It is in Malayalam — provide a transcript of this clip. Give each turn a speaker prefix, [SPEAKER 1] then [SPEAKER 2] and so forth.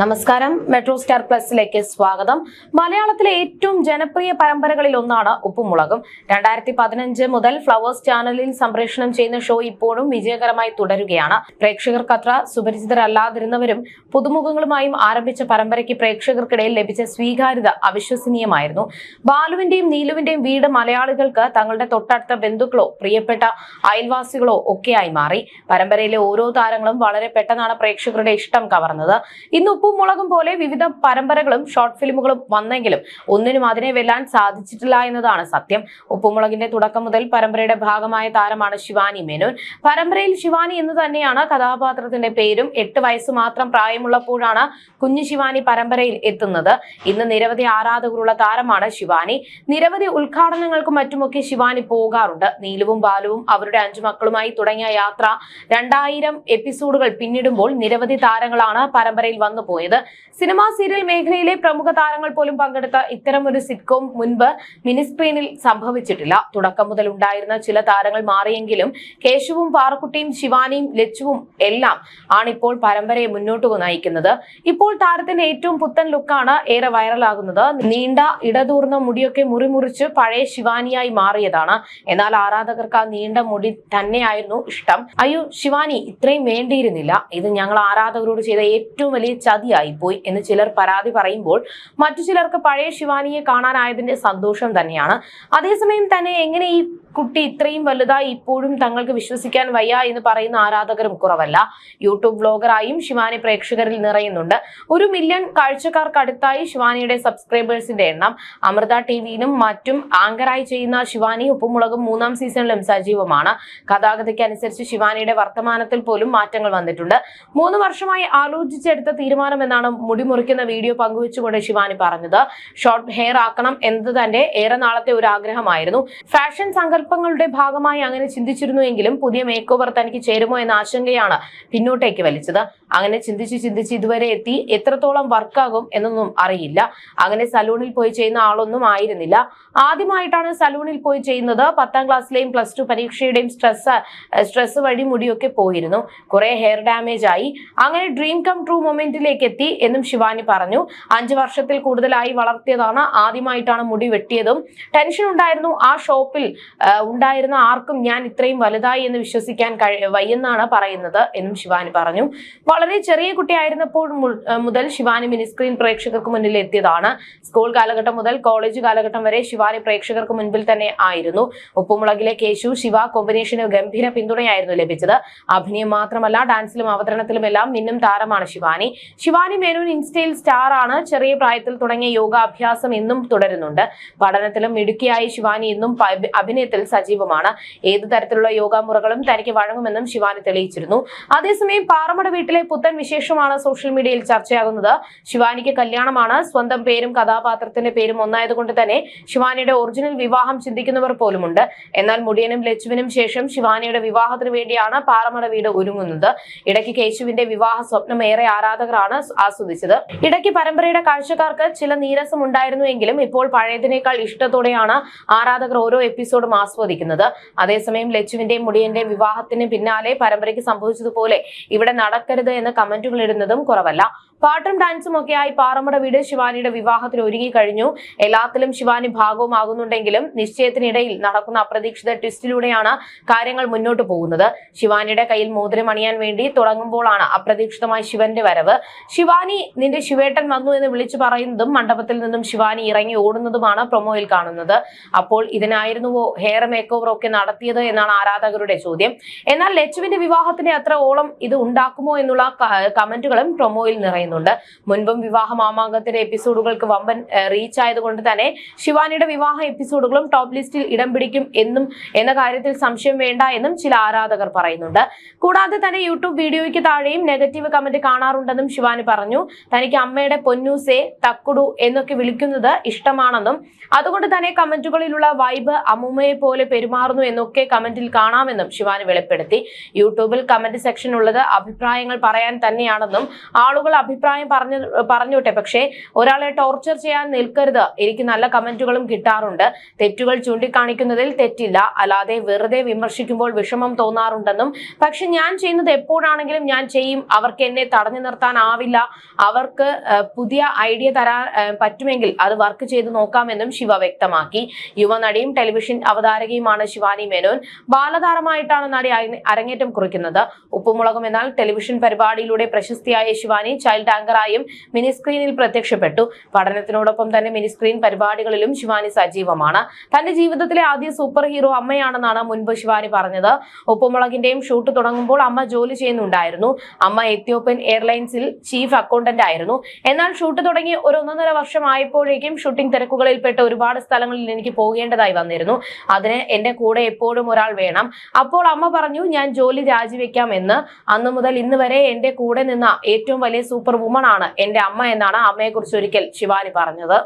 [SPEAKER 1] നമസ്കാരം, മെട്രോ സ്റ്റാർ പ്ലസിലേക്ക് സ്വാഗതം. മലയാളത്തിലെ ഏറ്റവും ജനപ്രിയ പരമ്പരകളിൽ ഒന്നാണ് ഉപ്പുമുളകും. 2015 മുതൽ ഫ്ലവേഴ്സ് ചാനലിൽ സംപ്രേഷണം ചെയ്യുന്ന ഷോ ഇപ്പോഴും വിജയകരമായി തുടരുകയാണ്. പ്രേക്ഷകർക്കത്ര സുപരിചിതരല്ലാതിരുന്നവരും പുതുമുഖങ്ങളുമായും ആരംഭിച്ച പരമ്പരയ്ക്ക് പ്രേക്ഷകർക്കിടയിൽ ലഭിച്ച സ്വീകാര്യത അവിശ്വസനീയമായിരുന്നു. ബാലുവിന്റെയും നീലുവിന്റെയും വീട് മലയാളികൾക്ക് തങ്ങളുടെ തൊട്ടടുത്ത ബന്ധുക്കളോ പ്രിയപ്പെട്ട അയൽവാസികളോ ഒക്കെയായി മാറി. പരമ്പരയിലെ ഓരോ താരങ്ങളും വളരെ പെട്ടെന്നാണ് പ്രേക്ഷകരുടെ ഇഷ്ടം കവർന്നത്. ഇന്ന് ഉപ്പുമുളകും പോലെ വിവിധ പരമ്പരകളും ഷോർട്ട് ഫിലിമുകളും വന്നെങ്കിലും ഒന്നിനും അതിനെ വെല്ലാൻ സാധിച്ചിട്ടില്ല എന്നതാണ് സത്യം. ഉപ്പുമുളകിന്റെ തുടക്കം മുതൽ പരമ്പരയുടെ ഭാഗമായ താരമാണ് ശിവാനി മേനോൻ. പരമ്പരയിൽ ശിവാനി എന്ന് തന്നെയാണ് കഥാപാത്രത്തിന്റെ പേരും. 8 വയസ്സ് മാത്രം പ്രായമുള്ളപ്പോഴാണ് കുഞ്ഞു ശിവാനി പരമ്പരയിൽ എത്തുന്നത്. ഇന്ന് നിരവധി ആരാധകരുള്ള താരമാണ് ശിവാനി. നിരവധി ഉദ്ഘാടനങ്ങൾക്കും മറ്റുമൊക്കെ ശിവാനി പോകാറുണ്ട്. നീലുവും ബാലുവും അവരുടെ 5 മക്കളുമായി തുടങ്ങിയ യാത്ര 2000 എപ്പിസോഡുകൾ പിന്നിടുമ്പോൾ നിരവധി താരങ്ങളാണ് പരമ്പരയിൽ വന്നു പോയത്. സിനിമ സീരിയൽ മേഖലയിലെ പ്രമുഖ താരങ്ങൾ പോലും പങ്കെടുത്ത ഇത്തരമൊരു സിറ്റ്കോം മുൻപ് മിനി സ്ക്രീനിൽ സംഭവിച്ചിട്ടില്ല. തുടക്കം മുതൽ ഉണ്ടായിരുന്ന ചില താരങ്ങൾ മാറിയെങ്കിലും കേശുവും പാറക്കുട്ടിയും ശിവാനിയും ലച്ചുവും എല്ലാം ആണിപ്പോൾ പരമ്പരയെ മുന്നോട്ട് നയിക്കുന്നത്. ഇപ്പോൾ താരത്തിന്റെ ഏറ്റവും പുത്തൻ ലുക്കാണ് ഏറെ വൈറലാകുന്നത്. നീണ്ട ഇടതൂർന്ന മുടിയൊക്കെ മുറിമുറിച്ച് പഴയ ശിവാനിയായി മാറിയതാണ്. എന്നാൽ ആരാധകർക്ക് ആ നീണ്ട മുടി തന്നെയായിരുന്നു ഇഷ്ടം. അയ്യോ, ശിവാനി ഇത്രയും വേണ്ടിയിരുന്നില്ല, ഇത് ഞങ്ങൾ ആരാധകരോട് ചെയ്ത ഏറ്റവും വലിയ ചതിയായിപ്പോയി എന്ന് ചിലർ പരാതി പറയുമ്പോൾ മറ്റു ചിലർക്ക് പഴയ ശിവാനിയെ കാണാനായതിന്റെ സന്തോഷം തന്നെയാണ്. അതേസമയം തന്നെ എങ്ങനെ ഈ കുട്ടി ഇത്രയും വലുതായി ഇപ്പോഴും തങ്ങൾക്ക് വിശ്വസിക്കാൻ വയ്യ എന്ന് പറയുന്ന ആരാധകരും കുറവല്ല. യൂട്യൂബ് വ്ലോഗറായും ശിവാനി പ്രേക്ഷകരിൽ നിറയുന്നുണ്ട്. 1 മില്യൺ കാഴ്ചക്കാർക്കടുത്തായി ശിവാനിയുടെ സബ്സ്ക്രൈബേഴ്സിന്റെ എണ്ണം. അമൃത ടിവിയിലും മറ്റും ആങ്കറായി ചെയ്യുന്ന ശിവാനി ഉപ്പുമുളകും 3ാം സീസണിലും സജീവമാണ്. കഥാഗതിക്ക് അനുസരിച്ച് ശിവാനിയുടെ വർത്തമാനത്തിൽ പോലും മാറ്റങ്ങൾ വന്നിട്ടുണ്ട്. 3 വർഷമായി ആലോചിച്ചെടുത്ത തീരുമാനമെന്നാണ് മുടിമുറിക്കുന്ന വീഡിയോ പങ്കുവെച്ചുകൊണ്ട് ശിവാനി പറഞ്ഞത്. ഷോർട്ട് ഹെയർ ആക്കണം എന്നത് തന്റെ ഏറെ നാളത്തെ ഒരു ആഗ്രഹമായിരുന്നു. ഫാഷൻ സങ്കല്പങ്ങളുടെ ഭാഗമായി അങ്ങനെ ചിന്തിച്ചിരുന്നുവെങ്കിലും പുതിയ മേക്ക് ഓവർ തനിക്ക് ചേരുമോ എന്ന ആശങ്കയാണ് പിന്നോട്ടേക്ക് വലിച്ചത്. അങ്ങനെ ചിന്തിച്ച് ഇതുവരെ എത്തി. എത്രത്തോളം വർക്കാകും എന്നൊന്നും അറിയില്ല. അങ്ങനെ സലൂണിൽ പോയി ചെയ്യുന്ന ആളൊന്നും ആയിരുന്നില്ല. ആദ്യമായിട്ടാണ് സലൂണിൽ പോയി ചെയ്യുന്നത്. 10ാം ക്ലാസ്സിലെയും +2 പരീക്ഷയുടെയും സ്ട്രെസ് വഴി മുടിയൊക്കെ പോയിരുന്നു. കുറെ ഹെയർ ഡാമേജ് ആയി. അങ്ങനെ ഡ്രീം കം ട്രൂ മൊമെന്റിലേക്ക് എത്തി എന്നും ശിവാനി പറഞ്ഞു. 5 വർഷത്തിൽ കൂടുതലായി വളർത്തിയതാണ്. ആദ്യമായിട്ടാണ് മുടി വെട്ടിയതും. ടെൻഷൻ ഉണ്ടായിരുന്നു. ആ ഷോപ്പിൽ ഉണ്ടായിരുന്ന ആർക്കും ഞാൻ ഇത്രയും വലുതായി എന്ന് വിശ്വസിക്കാൻ വയ്യെന്നാണ് പറയുന്നത് എന്നും ശിവാനി പറഞ്ഞു. വളരെ ചെറിയ കുട്ടിയായിരുന്നപ്പോൾ മുതൽ ശിവാനി മിനിസ്ക്രീൻ പ്രേക്ഷകർക്ക് മുന്നിൽ എത്തിയതാണ്. സ്കൂൾ കാലഘട്ടം മുതൽ കോളേജ് കാലഘട്ടം വരെ ശിവാനി പ്രേക്ഷകർക്ക് മുൻപിൽ തന്നെ ആയിരുന്നു. ഉപ്പുമുളകിലെ കേശു ശിവ കോമ്പിനേഷന് ഗംഭീര പിന്തുണയായിരുന്നു ലഭിച്ചത്. അഭിനയം മാത്രമല്ല, ഡാൻസിലും അവതരണത്തിലും എല്ലാം മിന്നും താരമാണ് ശിവാനി. ശിവാനി മേനോൻ ഇൻസ്റ്റയിൽ സ്റ്റാർ ആണ്. ചെറിയ പ്രായത്തിൽ തുടങ്ങിയ യോഗാഭ്യാസം ഇന്നും തുടരുന്നുണ്ട്. പഠനത്തിലും മിടുക്കിയായി ശിവാനി ഇന്നും അഭിനയത്തിൽ സജീവമാണ്. ഏതു തരത്തിലുള്ള യോഗ മുറകളും തനിക്ക് വഴങ്ങുമെന്നും ശിവാനി തെളിയിച്ചിരുന്നു. അതേസമയം പാറമട വീട്ടിലെ പുത്തൻ വിശേഷമാണ് സോഷ്യൽ മീഡിയയിൽ ചർച്ചയാകുന്നത്. ശിവാനിക്ക് കല്യാണമാണ്. സ്വന്തം പേരും കഥാപാത്രത്തിന്റെ പേരും ഒന്നായതുകൊണ്ട് തന്നെ ശിവാനിയുടെ ഒറിജിനൽ വിവാഹം ചിന്തിക്കുന്നവർ പോലുമുണ്ട്. എന്നാൽ മുടിയനും ലച്ചുവിനും ശേഷം ശിവാനിയുടെ വിവാഹത്തിന് വേണ്ടിയാണ് പാറമട വീട് ഒരുങ്ങുന്നത്. ഇടയ്ക്ക് കേശുവിന്റെ വിവാഹ സ്വപ്നം ഏറെ ആരാധകരാണ് ആസ്വദിച്ചത്. ഇടയ്ക്ക് പരമ്പരയുടെ കാഴ്ചക്കാർക്ക് ചില നീരസം ഉണ്ടായിരുന്നുവെങ്കിലും ഇപ്പോൾ പഴയതിനേക്കാൾ ഇഷ്ടത്തോടെയാണ് ആരാധകർ ഓരോ എപ്പിസോഡും ആസ്വദിക്കുന്നത്. അതേസമയം ലച്ചുവിന്റെയും മുടിയന്റെയും വിവാഹത്തിന് പിന്നാലെ പരമ്പരയ്ക്ക് സംഭവിച്ചതുപോലെ ഇവിടെ നടക്കരുത് എന്ന് കമന്റുകൾ ഇടുന്നതും കുറവല്ല. പാട്ടും ഡാൻസും ഒക്കെയായി പാറമട വീട് ശിവാനിയുടെ വിവാഹത്തിന് ഒരുങ്ങി കഴിഞ്ഞു. എല്ലാത്തിലും ശിവാനി ഭാഗവുമാകുന്നുണ്ടെങ്കിലും നിശ്ചയത്തിനിടയിൽ നടക്കുന്ന അപ്രതീക്ഷിത ട്വിസ്റ്റിലൂടെയാണ് കാര്യങ്ങൾ മുന്നോട്ട് പോകുന്നത്. ശിവാനിയുടെ കയ്യിൽ മോതിരം അണിയാൻ വേണ്ടി തുടങ്ങുമ്പോഴാണ് അപ്രതീക്ഷിതമായി ശിവന്റെ വരവ്. ശിവാനി, നിന്റെ ശിവേട്ടൻ വന്നു എന്ന് വിളിച്ചു പറയുന്നതും മണ്ഡപത്തിൽ നിന്നും ശിവാനി ഇറങ്ങി ഓടുന്നതുമാണ് പ്രൊമോയിൽ കാണുന്നത്. അപ്പോൾ ഇതിനായിരുന്നുവോ ഹെയർ മേക്ക് ഓവർ ഒക്കെ നടത്തിയത് എന്നാണ് ആരാധകരുടെ ചോദ്യം. എന്നാൽ ലച്ചുവിന്റെ വിവാഹത്തിന്റെ അത്ര ഓളം ഇത് ഉണ്ടാക്കുമോ എന്നുള്ള കമന്റുകളും പ്രൊമോയിൽ നിറയുന്നുണ്ട്. മുൻപും വിവാഹ മാമാങ്കത്തിന്റെ എപ്പിസോഡുകൾക്ക് വമ്പൻ റീച്ച് ആയതുകൊണ്ട് തന്നെ ശിവാനിയുടെ വിവാഹ എപ്പിസോഡുകളും ടോപ്പ് ലിസ്റ്റിൽ ഇടം പിടിക്കും എന്ന കാര്യത്തിൽ സംശയം വേണ്ട എന്നും ചില ആരാധകർ പറയുന്നുണ്ട്. കൂടാതെ തന്നെ യൂട്യൂബ് വീഡിയോയ്ക്ക് താഴെയും നെഗറ്റീവ് കമന്റ് കാണാറുണ്ടെന്നും ശിവാനി പറഞ്ഞു. തനിക്ക് അമ്മയുടെ പൊന്നൂസേ, തക്കുടു എന്നൊക്കെ വിളിക്കുന്നത് ഇഷ്ടമാണെന്നും അതുകൊണ്ട് തന്നെ കമന്റുകളിലുള്ള വൈബ് അമ്മുമ്മയെ പോലെ പെരുമാറുന്നു എന്നൊക്കെ കമന്റിൽ കാണാമെന്നും ശിവാനി വെളിപ്പെടുത്തി. യൂട്യൂബിൽ കമന്റ് സെക്ഷൻ ഉള്ളത് അഭിപ്രായങ്ങൾ പറയാൻ തന്നെയാണെന്നും ആളുകൾ അഭിപ്രായം പറഞ്ഞോട്ടെ, പക്ഷേ ഒരാളെ ടോർച്ചർ ചെയ്യാൻ നിൽക്കരുത്. എനിക്ക് നല്ല കമന്റുകളും കിട്ടാറുണ്ട്. തെറ്റുകൾ ചൂണ്ടിക്കാണിക്കുന്നതിൽ തെറ്റില്ല, അല്ലാതെ വെറുതെ വിമർശിക്കുമ്പോൾ വിഷമം തോന്നാറുണ്ടെന്നും. പക്ഷെ ഞാൻ ചെയ്യുന്നത് എപ്പോഴാണെങ്കിലും ഞാൻ ചെയ്യും. അവർക്ക് എന്നെ തടഞ്ഞു നിർത്താനാവില്ല. അവർക്ക് പുതിയ ഐഡിയ തരാൻ പറ്റുമെങ്കിൽ അത് വർക്ക് ചെയ്ത് നോക്കാമെന്നും ശിവ വ്യക്തമാക്കി. യുവനടിയും ടെലിവിഷൻ അവതാരകയുമാണ് ശിവാനി മേനോൻ. ബാലതാരമായിട്ടാണ് നടി അരങ്ങേറ്റം കുറിക്കുന്നത്. ഉപ്പുമുളകും എന്നാൽ ടെലിവിഷൻ പരിപാടിയിലൂടെ പ്രശസ്തിയായ ശിവാനി ചൈൽഡ് ആങ്കറായും മിനി സ്ക്രീനിൽ പ്രത്യക്ഷപ്പെട്ടു. പഠനത്തിനോടൊപ്പം തന്നെ മിനി സ്ക്രീൻ പരിപാടികളിലും ശിവാനി സജീവമാണ്. തന്റെ ജീവിതത്തിലെ ആദ്യ സൂപ്പർ ഹീറോ അമ്മയാണെന്നാണ് മുൻപ് ശിവാനി പറഞ്ഞത്. ഉപ്പുമുളകിന്റെയും ഷൂട്ട് തുടങ്ങുമ്പോൾ അമ്മ ജോലി ചെയ്യുന്നുണ്ടായിരുന്നു. അമ്മ എത്യോപ്യൻ എയർലൈൻസിൽ ചീഫ് അക്കൗണ്ടന്റ് ആയിരുന്നു. എന്നാൽ ഷൂട്ട് തുടങ്ങി ഒരു 1.5 വർഷം ആയപ്പോഴേക്കും ഷൂട്ടിംഗ് തിരക്കുകളിൽപ്പെട്ട് ഒരുപാട് സ്ഥലങ്ങളിൽ എനിക്ക് പോകേണ്ടതായി വന്നിരുന്നു. അതിന് എന്റെ കൂടെ എപ്പോഴും ഒരാൾ വേണം. അപ്പോൾ അമ്മ പറഞ്ഞു ഞാൻ ജോലി രാജിവെക്കാം എന്ന്. അന്നു മുതൽ ഇന്ന് വരെ എന്റെ കൂടെ നിന്ന ഏറ്റവും വലിയ സൂപ്പർ വുമൺ ആണ് എന്റെ അമ്മ എന്നാണ് അമ്മയെക്കുറിച്ച് ഒരിക്കൽ ശിവാനി പറഞ്ഞത്.